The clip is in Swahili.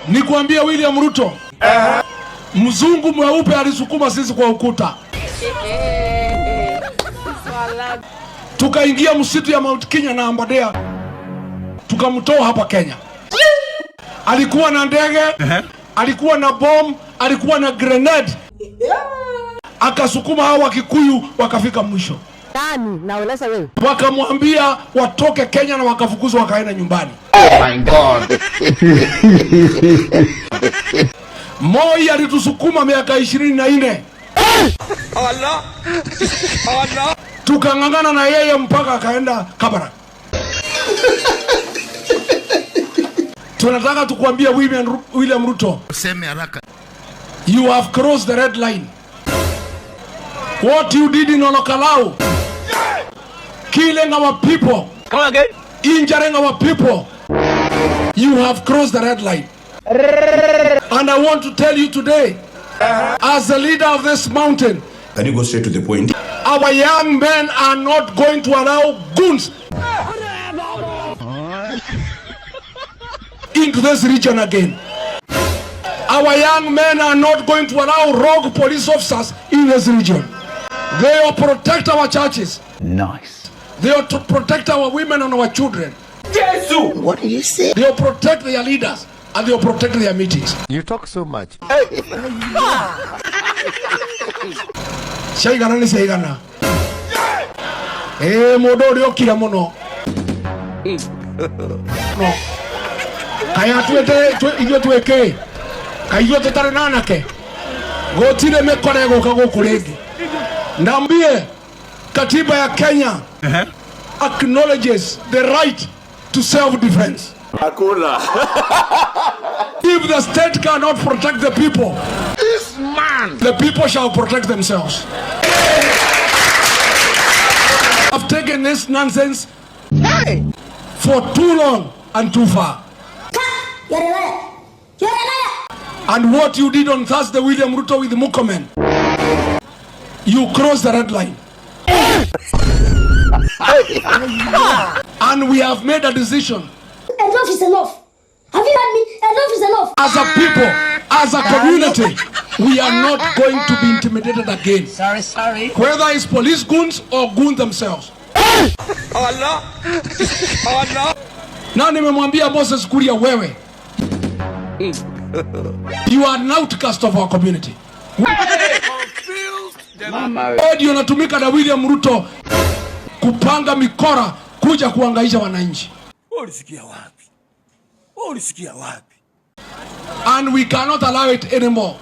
Nikwambia William Ruto, mzungu mweupe alisukuma sisi kwa ukuta. Tukaingia msitu ya Mount Kenya na Ambadea, tukamtoa hapa Kenya. Alikuwa na ndege, alikuwa na bomb, alikuwa na grenade. Akasukuma hao Wakikuyu wakafika mwisho. Nani naeleza wewe? Wakamwambia watoke Kenya na wakafukuzwa wakaenda nyumbani. Oh my God. Moi alitusukuma miaka 24. Allah. Allah. Tukangangana na yeye mpaka akaenda Kabarak. Tunataka tukuambia William Ruto, Useme haraka. you have crossed the red line. What you did in Olokalau, killing our people, Come again. injuring our people, you have crossed the red line. And I want to tell you today, as the leader of this mountain, Can you go straight to the point? our young men are not going to allow goons into this region again. Our young men are not going to allow rogue police officers in this region. They will protect our churches. Nice. They will to protect our women and our children. Jesus. What did you say? They will protect their leaders and they will protect their meetings. You talk so much. Shaigana ni shaigana. Modo leo kila mono. No. Kaya tuweke. Kaya tutare nanake. Gotire mekore goka kulegi. Ndambie katiba ya Kenya acknowledges the right to self-defense. Hakuna. If the state cannot protect the people, This man. the people shall protect themselves. I've taken this nonsense for too long and too far. You're a liar. You're a liar. And what you did on Thursday, William Ruto, with the Murkomen, you crossed the red line. And we have made a decision. Enough is enough. Have you heard me? Enough is enough. As a people, as a community, we are not going to be intimidated again. Sorry. Whether it's police goons or goons themselves. Allah. Allah. Na nimemwambia Moses Kuria, wewe, you are an outcast of our community. Ndio unatumika na William Ruto kupanga mikora kuja kuangaisha wananchi. Ulisikia wapi? Ulisikia wapi? And we cannot allow it anymore.